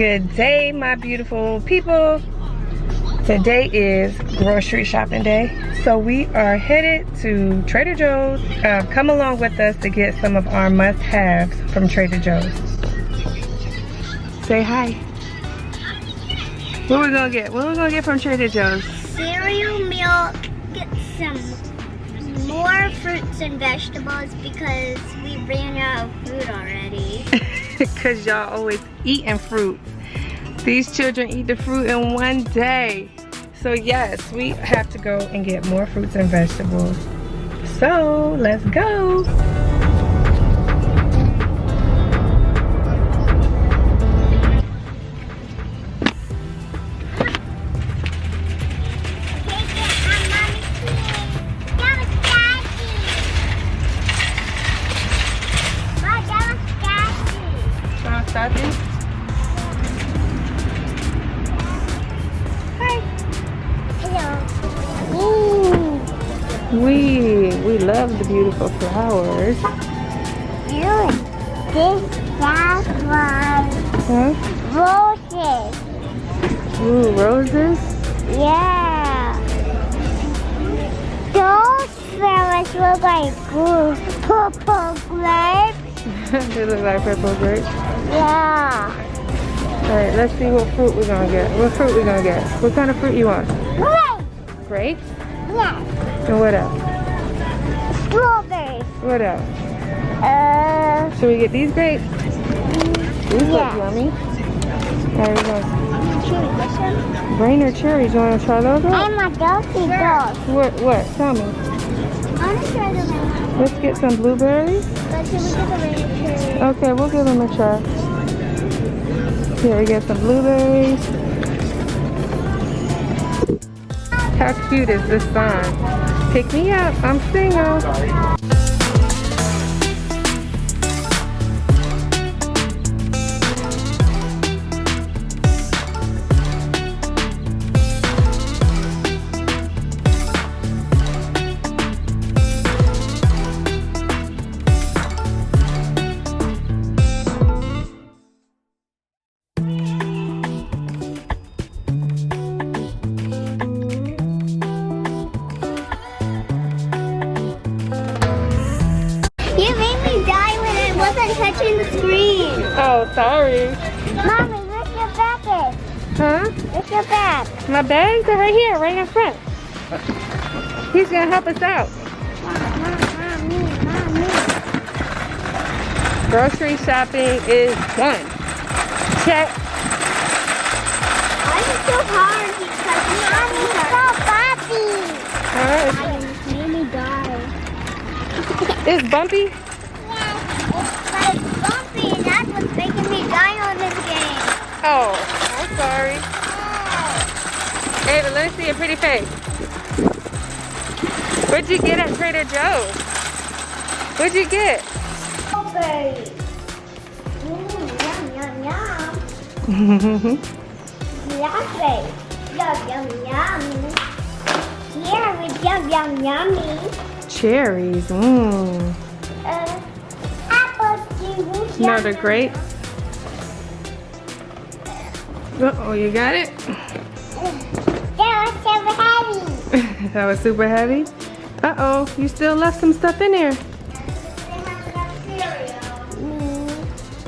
Good day, my beautiful people. Today is grocery shopping day, so we are headed to Trader Joe's. Come along with us to get some of our must-haves from Trader Joe's. Say hi. What we gonna get? What we gonna get from Trader Joe's? Cereal, milk, get some more fruits and vegetables because we ran out of food already. Because y'all always eating fruit. These children eat the fruit in one day. So yes, we have to go and get more fruits and vegetables. So let's go. We love the beautiful flowers. This flower. Huh? Roses. Ooh, roses? Yeah. Those flowers look like purple grapes. They look like purple grapes? Yeah. Alright, let's see what fruit we're gonna get. What fruit we gonna get? What kind of fruit you want? Grapes. Grapes? Yes. And what else? Strawberries. What else? Should we get these grapes? These look yummy. Alright, we're going. Rain or cherries? You want to try those? I'm a doggy dog. What? Tell me. I want to try the rain. Let's get some blueberries. But can we get the rain cherry? Okay, we'll give them a try. Here, we get some blueberries. How cute is this sign? Pick me up, I'm single. Touching the screen. Oh, sorry. Mommy, where's your bag? Huh? Where's your bag? My bags are right here, right in front. He's gonna help us out. Mommy. Grocery shopping is done. Check. Why is it so hard? Because Mommy, so bumpy. Alright. I made me die. It's bumpy? But it's bumpy, and that's what's making me die on this game. Oh, I'm sorry. Ava, let me see your pretty face. What'd you get at Trader Joe's? What'd you get? Strawberry. Yum, yum, yum. Strawberry. Yum, yum, yum. Cherries, yum, yummy. Cherries, mmm. Apples, No, they're great. Uh-oh, you got it? That was so heavy. That was super heavy? Uh-oh, you still left some stuff in there.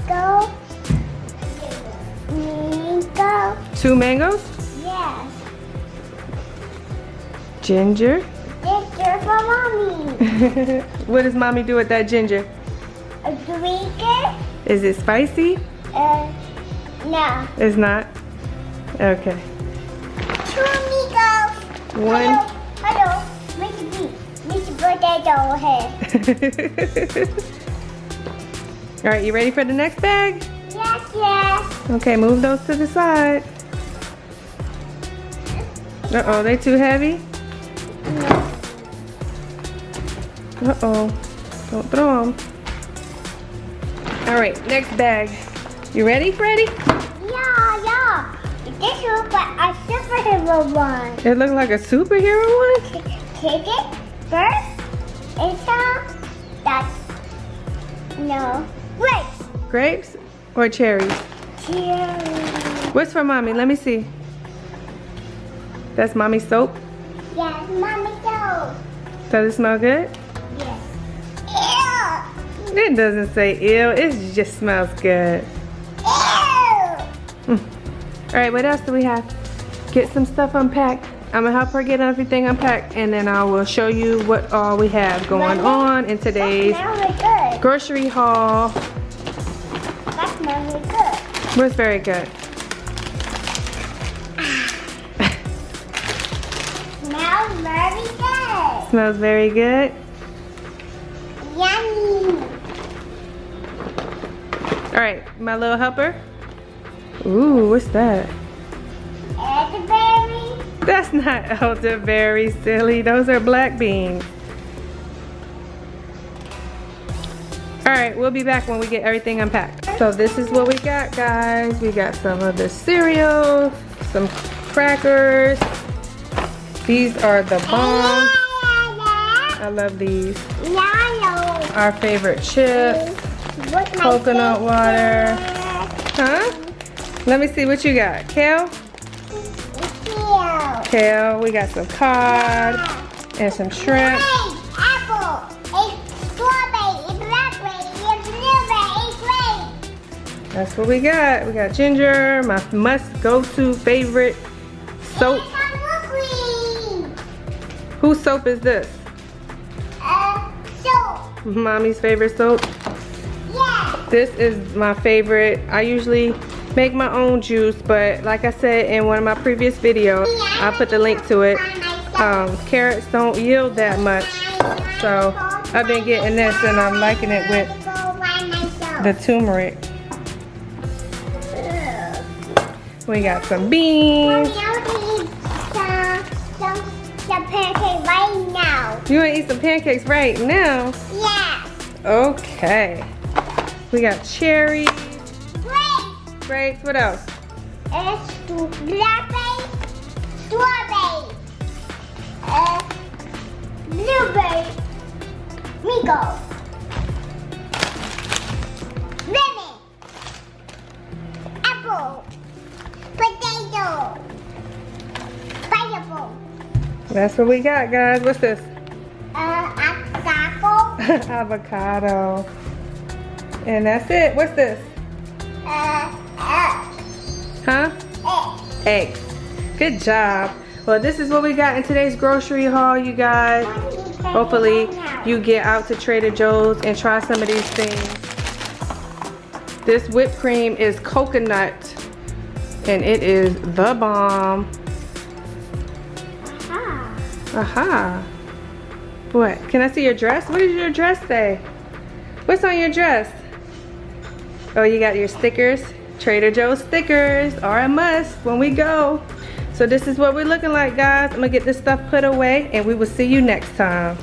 Go. 2 mangoes? Yes. Ginger? Ginger for mommy. What does mommy do with that ginger? Drink it? Is it spicy? No. It's not? Okay. 2 amigos. One. Hello. Mr. Potato Head. Alright, you ready for the next bag? Yes. Okay, move those to the side. Uh-oh, they too heavy? No. Uh-oh. Don't throw them. Alright, next bag. You ready, Freddy? Yeah. This looks like a superhero one. It looks like a superhero one? Take it first. That's no grapes. Grapes or cherries? Cherries. What's for mommy? Let me see. That's mommy's soap. Yes, mommy soap. Does it smell good? Yes. Ew. It doesn't say ew. It just smells good. Ew. All right, what else do we have? Get some stuff unpacked. I'm gonna help her get everything unpacked, and then I will show you what all we have going on in today's That smells really good. grocery haul. That smells really good. Was very good. Smells very good. Smells very good. Yummy. All right, my little helper. Ooh, what's that? Elderberry. That's not elderberry, silly. Those are black beans. All right, we'll be back when we get everything unpacked. So this is what we got, guys. We got some of the cereal, some crackers. These are the bombs. I love these. Yellow. Our favorite chips, What's my coconut favorite? water. Huh? Let me see what you got. Kale? Kale. Kale. We got some cod and some shrimp. Grape, apple, it's strawberry, it's blackberry, it's blueberry, it's grape. That's what we got. We got ginger, my must go-to favorite soap. It's a cream. Whose soap is this? Soap. Mommy's favorite soap. Yeah. This is my favorite. I usually make my own juice, but like I said in one of my previous videos, I'll put the link to it. Carrots don't yield that much, so I've been getting this and I'm liking it with the turmeric. We got some beans. Some pancake right now. You want to eat some pancakes right now? Yeah. Okay. We got cherries, Grape. grapes. What else? It's blackberry, strawberry, blueberry, mango, lemon, apple, potato, pineapple, That's what we got, guys. What's this? avocado, Avocado. And that's it. What's this? Huh? Eggs. Good job. Well, this is what we got in today's grocery haul, you guys. Hopefully you get out to Trader Joe's and try some of these things. This whipped cream is coconut and it is the bomb. Aha. What? Can I see your dress? What does your dress say? What's on your dress? Oh, you got your stickers. Trader Joe's stickers are a must when we go. So this is what we're looking like, guys. I'm gonna get this stuff put away and we will see you next time.